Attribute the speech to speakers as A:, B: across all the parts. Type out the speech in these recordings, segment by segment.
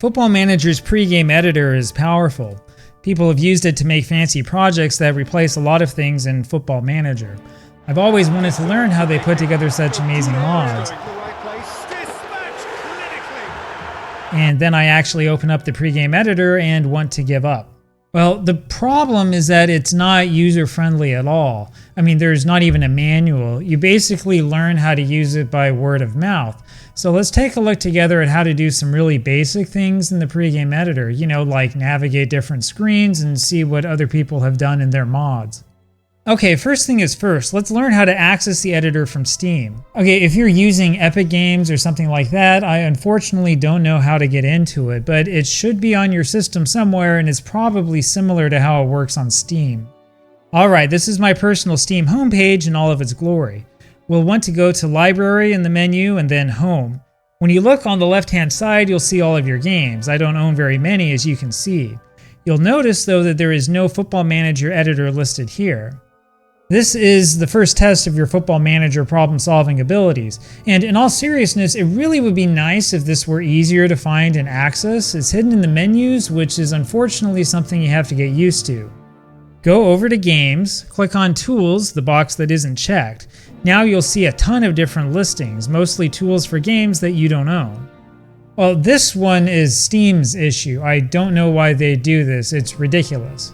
A: Football Manager's pregame editor is powerful. People have used it to make fancy projects that replace a lot of things in Football Manager. I've always wanted to learn how they put together such amazing mods. And then I actually open up the pregame editor and want to give up. Well, the problem is that it's not user-friendly at all. I mean, there's not even a manual. You basically learn how to use it by word of mouth. So let's take a look together at how to do some really basic things in the pregame editor. You know, like navigate different screens and see what other people have done in their mods. Okay, first thing is first, let's learn how to access the editor from Steam. Okay, if you're using Epic Games or something like that, I unfortunately don't know how to get into it, but it should be on your system somewhere and it's probably similar to how it works on Steam. Alright, this is my personal Steam homepage in all of its glory. We'll want to go to Library in the menu and then Home. When you look on the left-hand side, you'll see all of your games. I don't own very many, as you can see. You'll notice, though, that there is no Football Manager editor listed here. This is the first test of your Football Manager problem-solving abilities, and in all seriousness, it really would be nice if this were easier to find and access. It's hidden in the menus, which is unfortunately something you have to get used to. Go over to Games, click on Tools, the box that isn't checked. Now you'll see a ton of different listings, mostly tools for games that you don't own. Well, this one is Steam's issue. I don't know why they do this, it's ridiculous.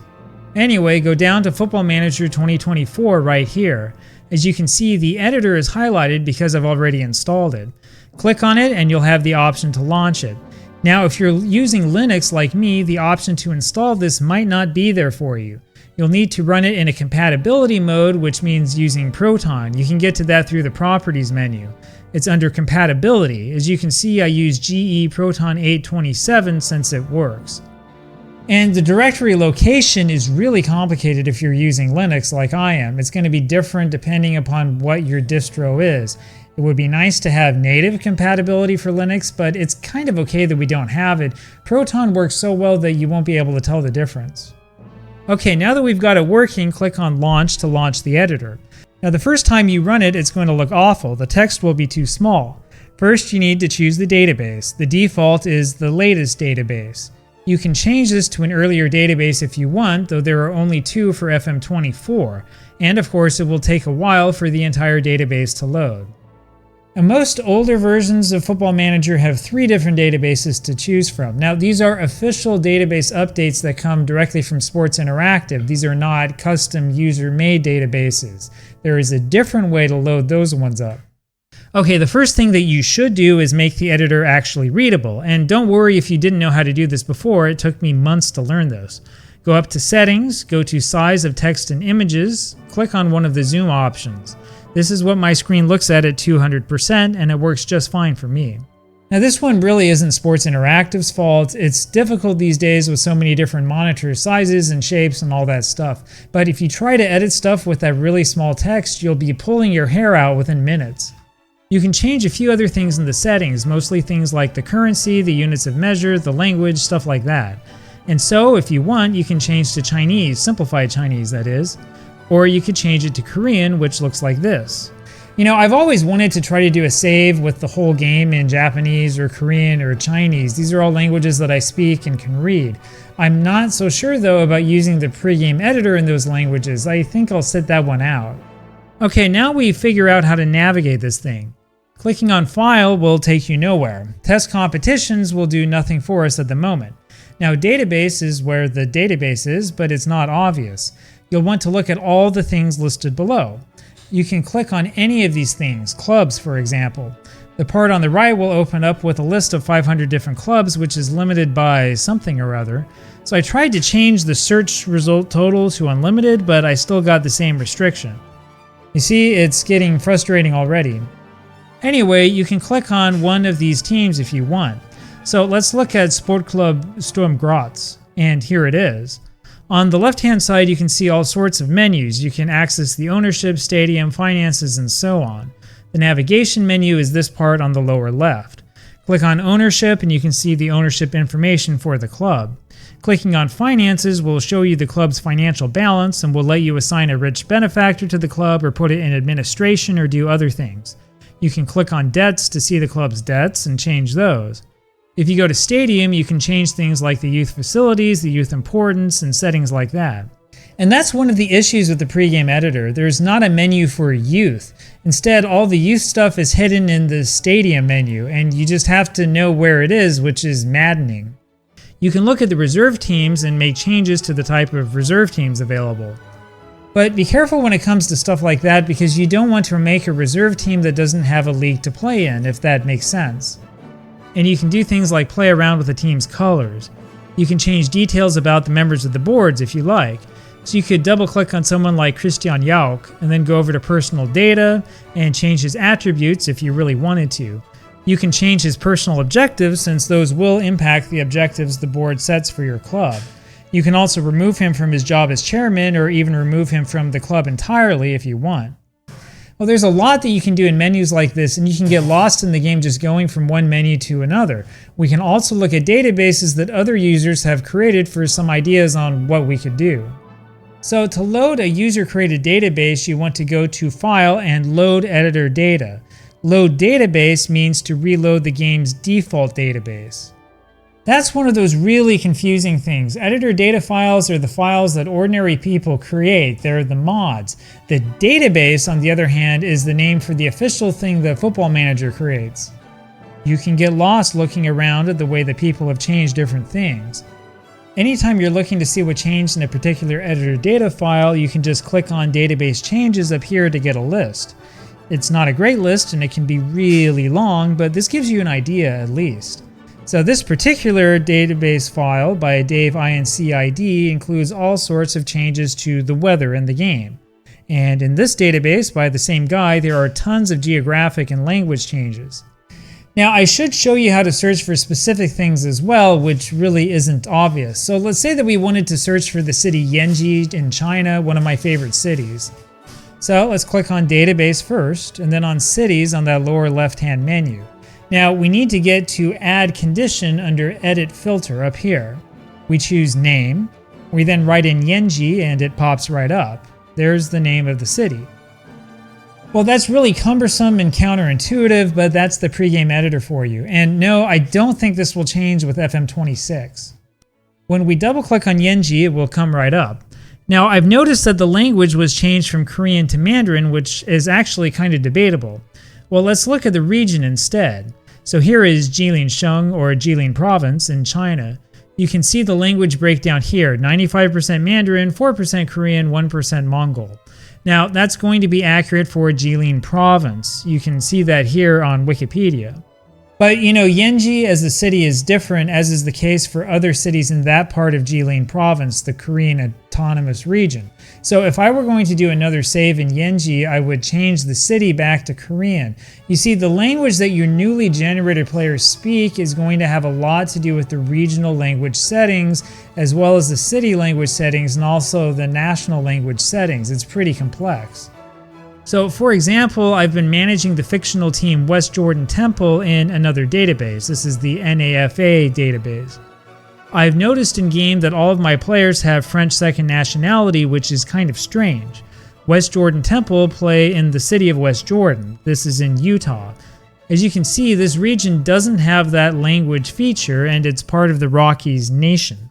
A: Anyway, go down to Football Manager 2024 right here. As you can see, the editor is highlighted because I've already installed it. Click on it and you'll have the option to launch it. Now, if you're using Linux like me, the option to install this might not be there for you. You'll need to run it in a compatibility mode, which means using Proton. You can get to that through the Properties menu. It's under Compatibility. As you can see, I use GE Proton 827 since it works. And the directory location is really complicated if you're using Linux like I am. It's going to be different depending upon what your distro is. It would be nice to have native compatibility for Linux, but it's kind of okay that we don't have it. Proton works so well that you won't be able to tell the difference. Okay, now that we've got it working, click on Launch to launch the editor. Now the first time you run it, it's going to look awful. The text will be too small. First, you need to choose the database. The default is the latest database. You can change this to an earlier database if you want, though there are only 2 for FM24, and of course it will take a while for the entire database to load. And most older versions of Football Manager have 3 different databases to choose from. Now these are official database updates that come directly from Sports Interactive. These are not custom user-made databases. There is a different way to load those ones up. Okay, the first thing that you should do is make the editor actually readable. And don't worry if you didn't know how to do this before, it took me months to learn this. Go up to Settings, go to Size of Text and Images, click on one of the zoom options. This is what my screen looks at 200%, and it works just fine for me. Now this one really isn't Sports Interactive's fault. It's difficult these days with so many different monitor sizes and shapes and all that stuff. But if you try to edit stuff with that really small text, you'll be pulling your hair out within minutes. You can change a few other things in the settings, mostly things like the currency, the units of measure, the language, stuff like that. And so, if you want, you can change to Chinese, simplified Chinese that is, or you could change it to Korean, which looks like this. You know, I've always wanted to try to do a save with the whole game in Japanese or Korean or Chinese. These are all languages that I speak and can read. I'm not so sure though about using the pregame editor in those languages. I think I'll sit that one out. Okay, now we figure out how to navigate this thing. Clicking on File will take you nowhere. Test competitions will do nothing for us at the moment. Now database is where the database is, but it's not obvious. You'll want to look at all the things listed below. You can click on any of these things, clubs for example. The part on the right will open up with a list of 500 different clubs, which is limited by something or other. So I tried to change the search result total to unlimited, but I still got the same restriction. You see, it's getting frustrating already. Anyway, you can click on one of these teams if you want. So let's look at Sport Club Sturm Graz, and here it is. On the left-hand side, you can see all sorts of menus. You can access the ownership, stadium, finances, and so on. The navigation menu is this part on the lower left. Click on ownership and you can see the ownership information for the club. Clicking on finances will show you the club's financial balance and will let you assign a rich benefactor to the club or put it in administration or do other things. You can click on debts to see the club's debts and change those. If you go to Stadium, you can change things like the youth facilities, the youth importance, and settings like that. And that's one of the issues with the pregame editor. There's not a menu for youth. Instead, all the youth stuff is hidden in the Stadium menu, and you just have to know where it is, which is maddening. You can look at the reserve teams and make changes to the type of reserve teams available. But be careful when it comes to stuff like that, because you don't want to make a reserve team that doesn't have a league to play in, if that makes sense. And you can do things like play around with the team's colors. You can change details about the members of the boards if you like. So you could double click on someone like Christian Jauch and then go over to personal data and change his attributes if you really wanted to. You can change his personal objectives, since those will impact the objectives the board sets for your club. You can also remove him from his job as chairman, or even remove him from the club entirely if you want. Well, there's a lot that you can do in menus like this, and you can get lost in the game just going from one menu to another. We can also look at databases that other users have created for some ideas on what we could do. So to load a user-created database, you want to go to File and Load Editor Data. Load Database means to reload the game's default database. That's one of those really confusing things. Editor data files are the files that ordinary people create. They're the mods. The database, on the other hand, is the name for the official thing the Football Manager creates. You can get lost looking around at the way that people have changed different things. Anytime you're looking to see what changed in a particular editor data file, you can just click on Database Changes up here to get a list. It's not a great list and it can be really long, but this gives you an idea at least. So this particular database file by Dave INCID includes all sorts of changes to the weather in the game. And in this database by the same guy, there are tons of geographic and language changes. Now, I should show you how to search for specific things as well, which really isn't obvious. So let's say that we wanted to search for the city Yanji in China, one of my favorite cities. So let's click on Database first, and then on Cities on that lower left-hand menu. Now, we need to get to Add Condition under Edit Filter up here. We choose Name. We then write in Yanji, and it pops right up. There's the name of the city. Well, that's really cumbersome and counterintuitive, but that's the pregame editor for you. And no, I don't think this will change with FM26. When we double click on Yanji, it will come right up. Now, I've noticed that the language was changed from Korean to Mandarin, which is actually kind of debatable. Well, let's look at the region instead. So here is Jilin-sheng, or Jilin Province in China. You can see the language breakdown here, 95% Mandarin, 4% Korean, 1% Mongol. Now, that's going to be accurate for Jilin Province. You can see that here on Wikipedia. But you know, Yanji as a city is different, as is the case for other cities in that part of Jilin Province, the Korean Autonomous Region. So if I were going to do another save in Yanji, I would change the city back to Korean. You see, the language that your newly generated players speak is going to have a lot to do with the regional language settings, as well as the city language settings, and also the national language settings. It's pretty complex. So for example, I've been managing the fictional team West Jordan Temple in another database. This is the NAFA database. I've noticed in game that all of my players have French second nationality, which is kind of strange. West Jordan Temple play in the city of West Jordan. This is in Utah. As you can see, this region doesn't have that language feature, and it's part of the Rockies nation.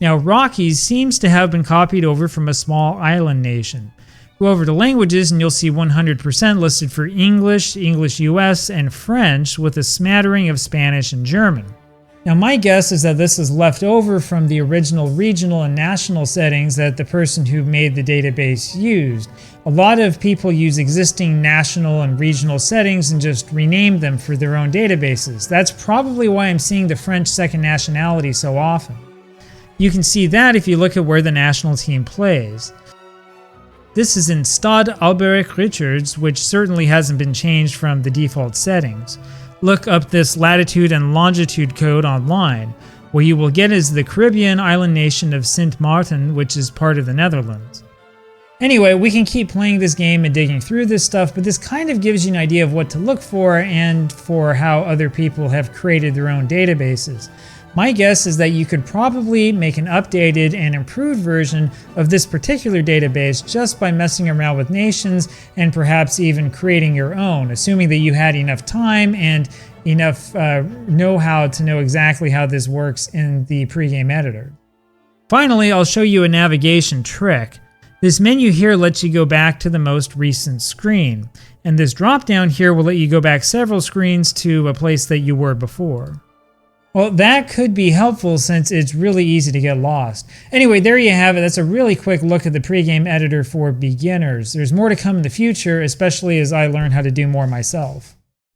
A: Now, Rockies seems to have been copied over from a small island nation. Go over to languages and you'll see 100% listed for English, English US, and French, with a smattering of Spanish and German. Now my guess is that this is left over from the original regional and national settings that the person who made the database used. A lot of people use existing national and regional settings and just rename them for their own databases. That's probably why I'm seeing the French second nationality so often. You can see that if you look at where the national team plays. This is in Stade Alberic Richards, which certainly hasn't been changed from the default settings. Look up this latitude and longitude code online. What you will get is the Caribbean island nation of Sint Maarten, which is part of the Netherlands. Anyway, we can keep playing this game and digging through this stuff, but this kind of gives you an idea of what to look for and for how other people have created their own databases. My guess is that you could probably make an updated and improved version of this particular database just by messing around with nations and perhaps even creating your own, assuming that you had enough time and enough know-how to know exactly how this works in the pregame editor. Finally, I'll show you a navigation trick. This menu here lets you go back to the most recent screen, and this drop down here will let you go back several screens to a place that you were before. Well, that could be helpful since it's really easy to get lost. Anyway, there you have it. That's a really quick look at the pregame editor for beginners. There's more to come in the future, especially as I learn how to do more myself.